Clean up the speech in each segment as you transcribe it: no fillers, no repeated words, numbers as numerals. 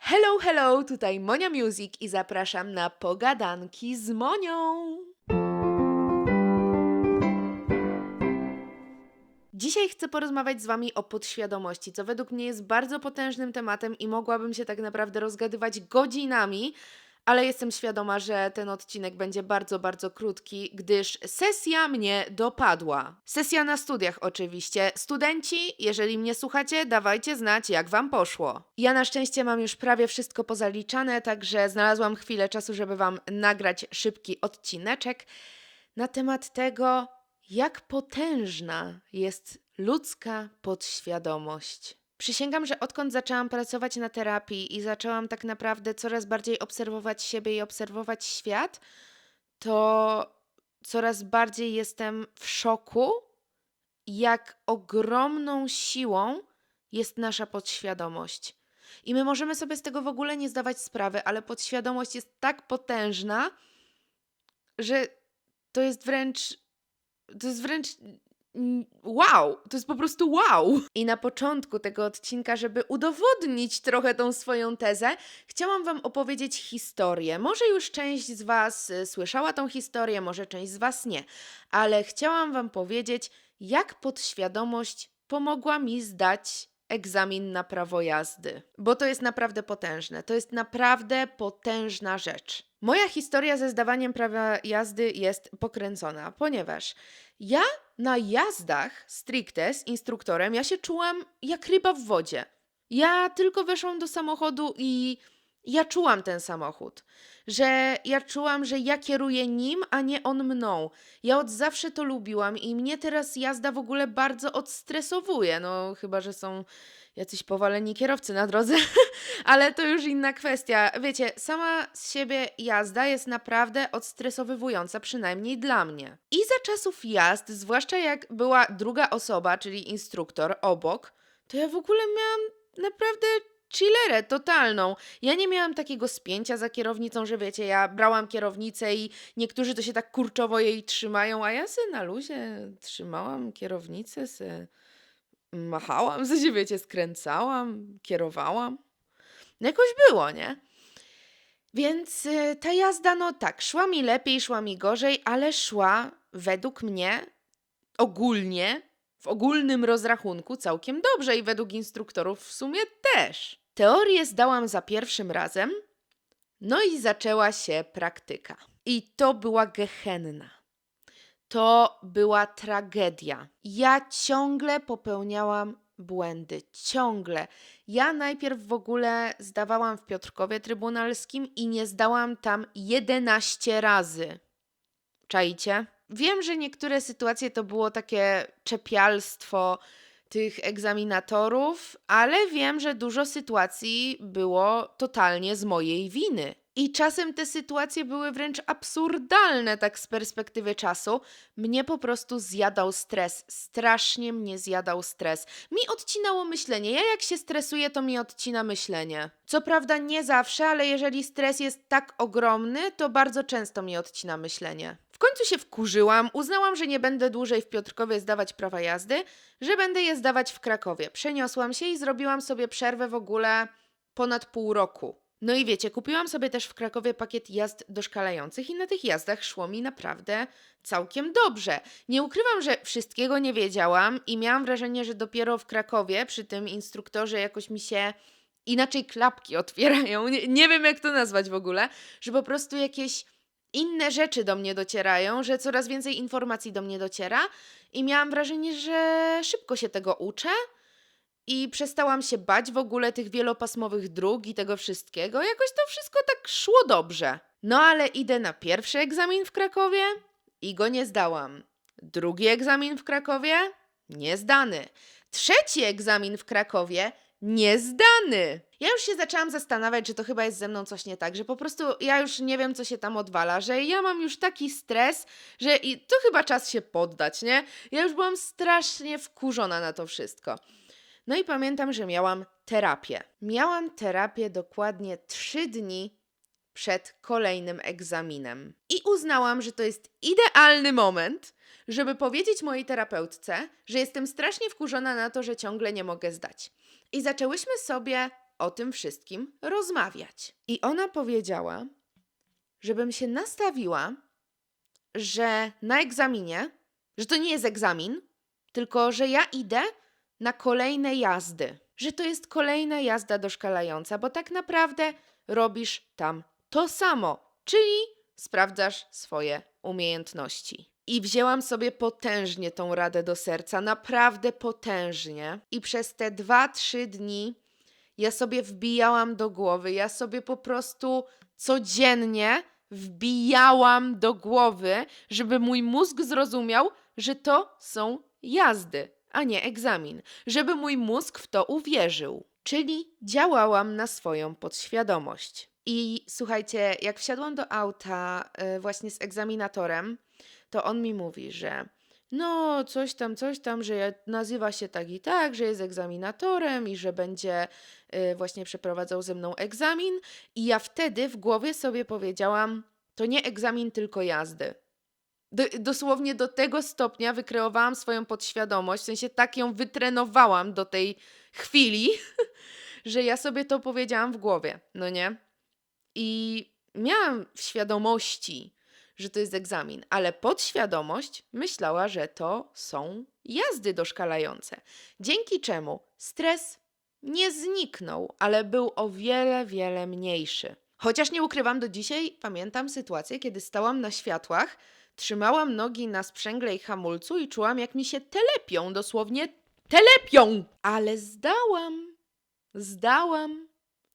Hello, hello, tutaj Monia Music i zapraszam na pogadanki z Monią. Dzisiaj chcę porozmawiać z Wami o podświadomości, co według mnie jest bardzo potężnym tematem i mogłabym się tak naprawdę rozgadywać godzinami, ale jestem świadoma, że ten odcinek będzie bardzo, bardzo krótki, gdyż sesja mnie dopadła. Sesja na studiach oczywiście. Studenci, jeżeli mnie słuchacie, dawajcie znać, jak Wam poszło. Ja na szczęście mam już prawie wszystko pozaliczane, także znalazłam chwilę czasu, żeby Wam nagrać szybki odcineczek na temat tego, jak potężna jest ludzka podświadomość. Przysięgam, że odkąd zaczęłam pracować na terapii i zaczęłam tak naprawdę coraz bardziej obserwować siebie i obserwować świat, to coraz bardziej jestem w szoku, jak ogromną siłą jest nasza podświadomość. I my możemy sobie z tego w ogóle nie zdawać sprawy, ale podświadomość jest tak potężna, że to jest wręcz wow! To jest po prostu wow! I na początku tego odcinka, żeby udowodnić trochę tą swoją tezę, chciałam Wam opowiedzieć historię. Może już część z Was słyszała tą historię, może część z Was nie, ale chciałam Wam powiedzieć, jak podświadomość pomogła mi zdać egzamin na prawo jazdy. Bo to jest naprawdę potężne. To jest naprawdę potężna rzecz. Moja historia ze zdawaniem prawa jazdy jest pokręcona, ponieważ ja na jazdach stricte z instruktorem ja się czułam jak ryba w wodzie. Ja tylko weszłam do samochodu i ja czułam ten samochód. Że ja czułam, że ja kieruję nim, a nie on mną. Ja od zawsze to lubiłam i mnie teraz jazda w ogóle bardzo odstresowuje. No chyba, że są jacyś powaleni kierowcy na drodze, ale to już inna kwestia. Wiecie, sama z siebie jazda jest naprawdę odstresowywująca, przynajmniej dla mnie. I za czasów jazd, zwłaszcza jak była druga osoba, czyli instruktor obok, to ja w ogóle miałam naprawdę chillerę totalną. Ja nie miałam takiego spięcia za kierownicą, że wiecie, ja brałam kierownicę i niektórzy to się tak kurczowo jej trzymają, a ja se na luzie trzymałam kierownicę, se machałam, w sensie wiecie, skręcałam, kierowałam. No jakoś było, nie? Więc ta jazda, no tak, szła mi lepiej, szła mi gorzej, ale szła według mnie ogólnie, w ogólnym rozrachunku całkiem dobrze i według instruktorów w sumie też. Teorię zdałam za pierwszym razem, no i zaczęła się praktyka. I to była gehenna. To była tragedia. Ja ciągle popełniałam błędy. Ciągle. Ja najpierw w ogóle zdawałam w Piotrkowie Trybunalskim i nie zdałam tam 11 razy. Czajcie? Wiem, że niektóre sytuacje to było takie czepialstwo tych egzaminatorów, ale wiem, że dużo sytuacji było totalnie z mojej winy. I czasem te sytuacje były wręcz absurdalne, tak z perspektywy czasu. Mnie po prostu zjadał stres. Strasznie mnie zjadał stres. Mi odcinało myślenie. Ja jak się stresuję, to mi odcina myślenie. Co prawda nie zawsze, ale jeżeli stres jest tak ogromny, to bardzo często mi odcina myślenie. W końcu się wkurzyłam, uznałam, że nie będę dłużej w Piotrkowie zdawać prawa jazdy, że będę je zdawać w Krakowie. Przeniosłam się i zrobiłam sobie przerwę w ogóle ponad pół roku. No i wiecie, kupiłam sobie też w Krakowie pakiet jazd doszkalających i na tych jazdach szło mi naprawdę całkiem dobrze. Nie ukrywam, że wszystkiego nie wiedziałam i miałam wrażenie, że dopiero w Krakowie przy tym instruktorze jakoś mi się inaczej klapki otwierają. Nie wiem, jak to nazwać w ogóle, że po prostu jakieś inne rzeczy do mnie docierają, że coraz więcej informacji do mnie dociera i miałam wrażenie, że szybko się tego uczę i przestałam się bać w ogóle tych wielopasmowych dróg i tego wszystkiego. Jakoś to wszystko tak szło dobrze. No ale idę na pierwszy egzamin w Krakowie i go nie zdałam. Drugi egzamin w Krakowie? Niezdany. Trzeci egzamin w Krakowie? Niezdany. Ja już się zaczęłam zastanawiać, że to chyba jest ze mną coś nie tak, że po prostu ja już nie wiem, co się tam odwala, że ja mam już taki stres, że to chyba czas się poddać, nie? Ja już byłam strasznie wkurzona na to wszystko. No i pamiętam, że miałam terapię. Miałam terapię dokładnie 3 dni przed kolejnym egzaminem. I uznałam, że to jest idealny moment, żeby powiedzieć mojej terapeutce, że jestem strasznie wkurzona na to, że ciągle nie mogę zdać. I zaczęłyśmy sobie o tym wszystkim rozmawiać. I ona powiedziała, żebym się nastawiła, że na egzaminie, że to nie jest egzamin, tylko że ja idę na kolejne jazdy. Że to jest kolejna jazda doszkalająca, bo tak naprawdę robisz tam to samo, czyli sprawdzasz swoje umiejętności. I wzięłam sobie potężnie tą radę do serca, naprawdę potężnie. I przez te 2-3 dni ja sobie wbijałam do głowy, ja sobie po prostu codziennie wbijałam do głowy, żeby mój mózg zrozumiał, że to są jazdy, a nie egzamin. Żeby mój mózg w to uwierzył. Czyli działałam na swoją podświadomość. I słuchajcie, jak wsiadłam do auta właśnie z egzaminatorem, to on mi mówi, że no coś tam, że nazywa się tak i tak, że jest egzaminatorem i że będzie właśnie przeprowadzał ze mną egzamin. I ja wtedy w głowie sobie powiedziałam, to nie egzamin, tylko jazdy. Dosłownie do tego stopnia wykreowałam swoją podświadomość, w sensie tak ją wytrenowałam do tej chwili, że ja sobie to powiedziałam w głowie, no nie? I miałam w świadomości, że to jest egzamin, ale podświadomość myślała, że to są jazdy doszkalające. Dzięki czemu stres nie zniknął, ale był o wiele, wiele mniejszy. Chociaż nie ukrywam, do dzisiaj pamiętam sytuację, kiedy stałam na światłach, trzymałam nogi na sprzęgle i hamulcu i czułam, jak mi się telepią, dosłownie telepią! Ale zdałam.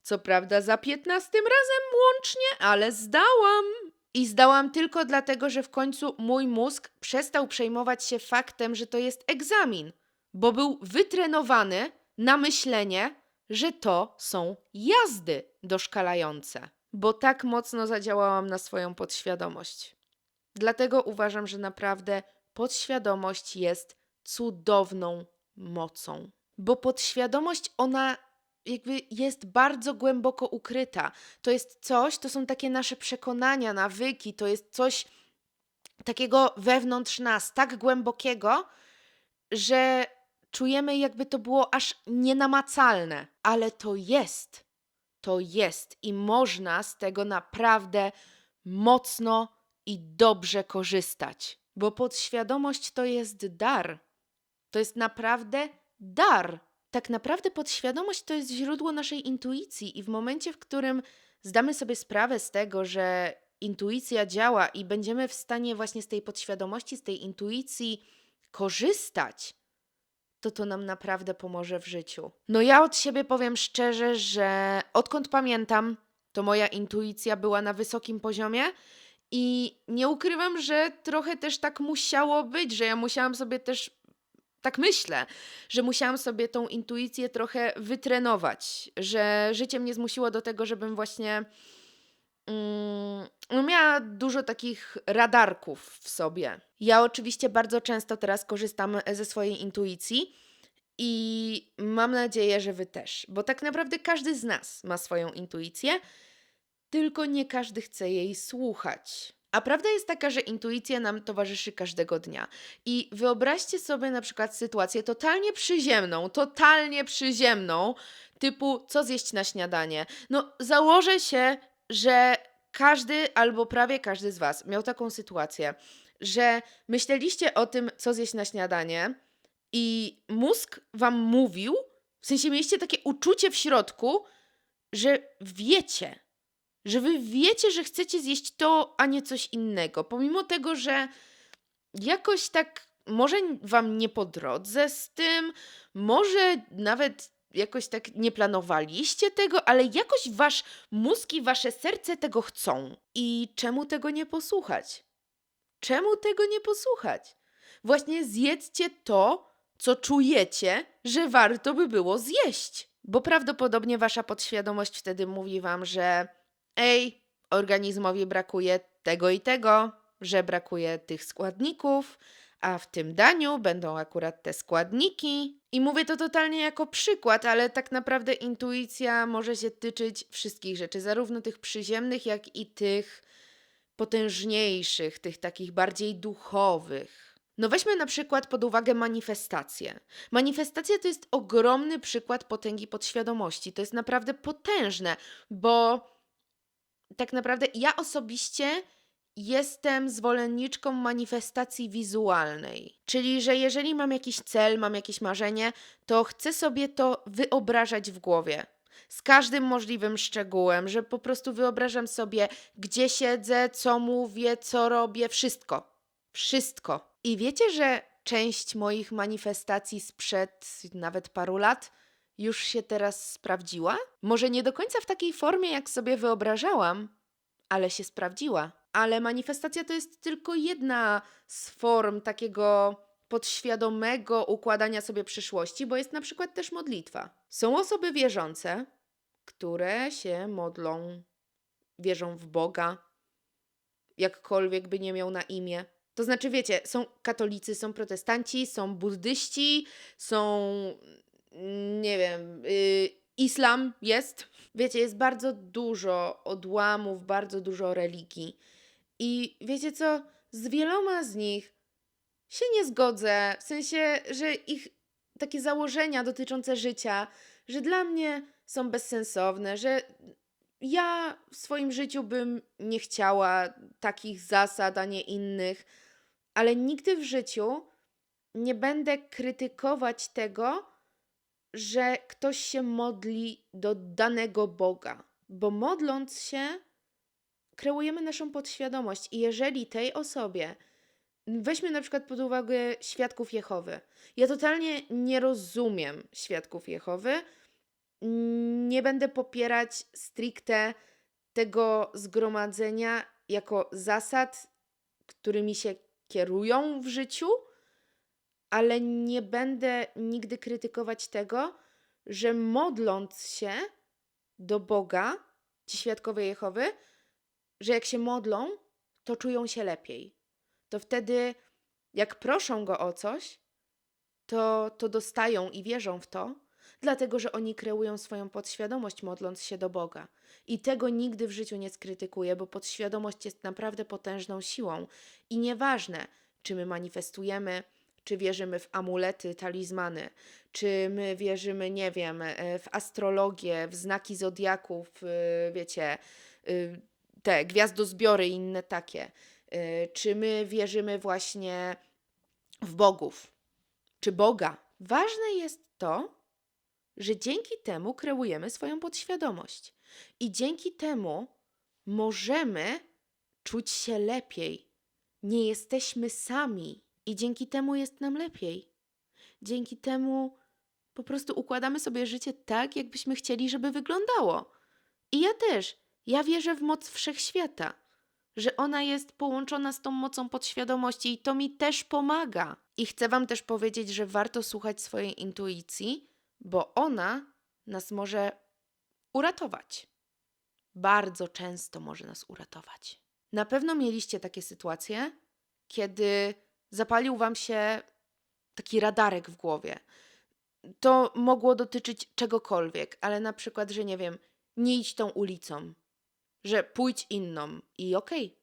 Co prawda za 15 razem łącznie, ale zdałam. I zdałam tylko dlatego, że w końcu mój mózg przestał przejmować się faktem, że to jest egzamin, bo był wytrenowany na myślenie, że to są jazdy doszkalające, bo tak mocno zadziałałam na swoją podświadomość. Dlatego uważam, że naprawdę podświadomość jest cudowną mocą, bo podświadomość ona jakby jest bardzo głęboko ukryta. To jest coś, to są takie nasze przekonania, nawyki, to jest coś takiego wewnątrz nas, tak głębokiego, że czujemy, jakby to było aż nienamacalne, ale to jest i można z tego naprawdę mocno i dobrze korzystać, bo podświadomość to jest dar. To jest naprawdę dar. Tak naprawdę podświadomość to jest źródło naszej intuicji i w momencie, w którym zdamy sobie sprawę z tego, że intuicja działa i będziemy w stanie właśnie z tej podświadomości, z tej intuicji korzystać, to nam naprawdę pomoże w życiu. No ja od siebie powiem szczerze, że odkąd pamiętam, to moja intuicja była na wysokim poziomie i nie ukrywam, że trochę też tak musiało być, że ja musiałam sobie też tak myślę, że musiałam sobie tą intuicję trochę wytrenować, że życie mnie zmusiło do tego, żebym właśnie no miała dużo takich radarków w sobie. Ja oczywiście bardzo często teraz korzystam ze swojej intuicji i mam nadzieję, że wy też, bo tak naprawdę każdy z nas ma swoją intuicję, tylko nie każdy chce jej słuchać. A prawda jest taka, że intuicja nam towarzyszy każdego dnia. I wyobraźcie sobie na przykład sytuację totalnie przyziemną, typu co zjeść na śniadanie. No założę się, że każdy albo prawie każdy z was miał taką sytuację, że myśleliście o tym, co zjeść na śniadanie i mózg wam mówił, w sensie mieliście takie uczucie w środku, że wiecie, że wy wiecie, że chcecie zjeść to, a nie coś innego. Pomimo tego, że jakoś tak może wam nie po drodze z tym, może nawet jakoś tak nie planowaliście tego, ale jakoś wasz mózg i wasze serce tego chcą. I czemu tego nie posłuchać? Czemu tego nie posłuchać? Właśnie zjedzcie to, co czujecie, że warto by było zjeść. Bo prawdopodobnie wasza podświadomość wtedy mówi wam, że organizmowi brakuje tego i tego, że brakuje tych składników, a w tym daniu będą akurat te składniki. I mówię to totalnie jako przykład, ale tak naprawdę intuicja może się tyczyć wszystkich rzeczy, zarówno tych przyziemnych, jak i tych potężniejszych, tych takich bardziej duchowych. No weźmy na przykład pod uwagę manifestacje. Manifestacja to jest ogromny przykład potęgi podświadomości. To jest naprawdę potężne, bo tak naprawdę ja osobiście jestem zwolenniczką manifestacji wizualnej. Czyli, że jeżeli mam jakiś cel, mam jakieś marzenie, to chcę sobie to wyobrażać w głowie. Z każdym możliwym szczegółem, że po prostu wyobrażam sobie, gdzie siedzę, co mówię, co robię, wszystko. Wszystko. I wiecie, że część moich manifestacji sprzed nawet paru lat już się teraz sprawdziła? Może nie do końca w takiej formie, jak sobie wyobrażałam, ale się sprawdziła. Ale manifestacja to jest tylko jedna z form takiego podświadomego układania sobie przyszłości, bo jest na przykład też modlitwa. Są osoby wierzące, które się modlą, wierzą w Boga, jakkolwiek by nie miał na imię. To znaczy, wiecie, są katolicy, są protestanci, są buddyści, są, nie wiem, islam jest. Wiecie, jest bardzo dużo odłamów, bardzo dużo religii. I wiecie co? Z wieloma z nich się nie zgodzę. W sensie, że ich takie założenia dotyczące życia, że dla mnie są bezsensowne, że ja w swoim życiu bym nie chciała takich zasad, a nie innych, ale nigdy w życiu nie będę krytykować tego, że ktoś się modli do danego Boga, bo modląc się, kreujemy naszą podświadomość i jeżeli tej osobie, weźmy na przykład pod uwagę Świadków Jehowy. Ja totalnie nie rozumiem Świadków Jehowy, nie będę popierać stricte tego zgromadzenia jako zasad, którymi się kierują w życiu, ale nie będę nigdy krytykować tego, że modląc się do Boga, ci Świadkowie Jehowy, że jak się modlą, to czują się lepiej. To wtedy, jak proszą Go o coś, to dostają i wierzą w to, dlatego że oni kreują swoją podświadomość, modląc się do Boga. I tego nigdy w życiu nie skrytykuję, bo podświadomość jest naprawdę potężną siłą. I nieważne, czy my manifestujemy, czy wierzymy w amulety, talizmany, czy my wierzymy, nie wiem, w astrologię, w znaki zodiaków, wiecie, te gwiazdozbiory i inne takie. Czy my wierzymy właśnie w bogów, czy Boga. Ważne jest to, że dzięki temu kreujemy swoją podświadomość. I dzięki temu możemy czuć się lepiej. Nie jesteśmy sami. I dzięki temu jest nam lepiej. Dzięki temu po prostu układamy sobie życie tak, jakbyśmy chcieli, żeby wyglądało. I ja też. Ja wierzę w moc wszechświata. Że ona jest połączona z tą mocą podświadomości i to mi też pomaga. I chcę Wam też powiedzieć, że warto słuchać swojej intuicji, bo ona nas może uratować. Bardzo często może nas uratować. Na pewno mieliście takie sytuacje, kiedy zapalił Wam się taki radarek w głowie. To mogło dotyczyć czegokolwiek, ale na przykład, że nie wiem, nie idź tą ulicą, że pójdź inną i okej.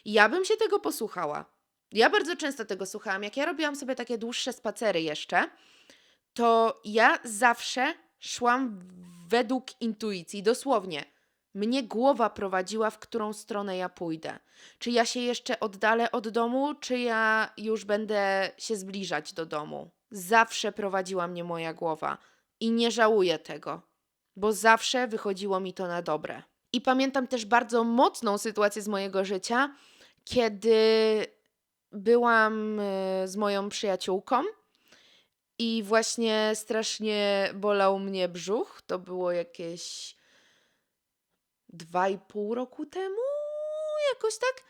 Ja bym się tego posłuchała. Ja bardzo często tego słuchałam. Jak ja robiłam sobie takie dłuższe spacery jeszcze, to ja zawsze szłam według intuicji, dosłownie. Mnie głowa prowadziła, w którą stronę ja pójdę. Czy ja się jeszcze oddalę od domu, czy ja już będę się zbliżać do domu. Zawsze prowadziła mnie moja głowa i nie żałuję tego, bo zawsze wychodziło mi to na dobre. I pamiętam też bardzo mocną sytuację z mojego życia, kiedy byłam z moją przyjaciółką i właśnie strasznie bolał mnie brzuch. To było jakieś 2,5 roku temu, jakoś tak.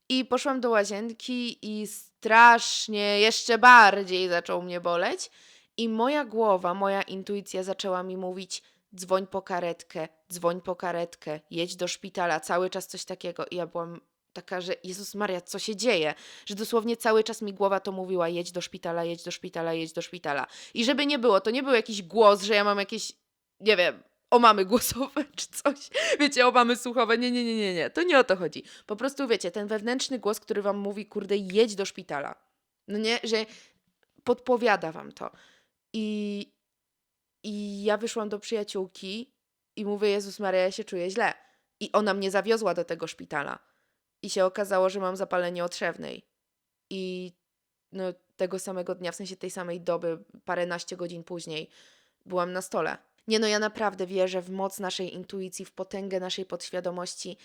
I poszłam do łazienki i strasznie, jeszcze bardziej zaczął mnie boleć. I moja głowa, moja intuicja zaczęła mi mówić: dzwoń po karetkę, jedź do szpitala, cały czas coś takiego. I ja byłam taka, że Jezus Maria, co się dzieje? Że dosłownie cały czas mi głowa to mówiła: jedź do szpitala, jedź do szpitala, jedź do szpitala. I żeby nie było, to nie był jakiś głos, że ja mam jakieś, nie wiem, omamy głosowe czy coś. Wiecie, omamy słuchowe. Nie, nie, nie, nie, nie. To nie o to chodzi. Po prostu wiecie, ten wewnętrzny głos, który wam mówi: kurde, jedź do szpitala. No nie, że podpowiada wam to. I, I ja wyszłam do przyjaciółki i mówię, Jezus Maria, ja się czuję źle. I ona mnie zawiozła do tego szpitala. I się okazało, że mam zapalenie otrzewnej. I no, tego samego dnia, w sensie tej samej doby, paręnaście godzin później, byłam na stole. Nie no, ja naprawdę wierzę w moc naszej intuicji, w potęgę naszej podświadomości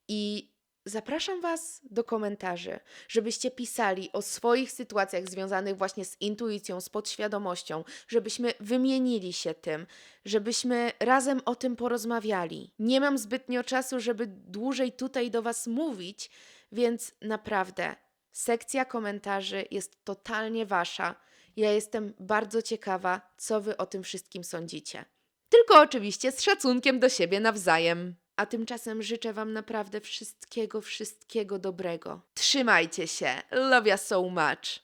i zapraszam Was do komentarzy, żebyście pisali o swoich sytuacjach związanych właśnie z intuicją, z podświadomością, żebyśmy wymienili się tym, żebyśmy razem o tym porozmawiali. Nie mam zbytnio czasu, żeby dłużej tutaj do Was mówić, więc naprawdę sekcja komentarzy jest totalnie Wasza. Ja jestem bardzo ciekawa, co Wy o tym wszystkim sądzicie. Tylko oczywiście z szacunkiem do siebie nawzajem. A tymczasem życzę Wam naprawdę wszystkiego, wszystkiego dobrego. Trzymajcie się. Love ya so much.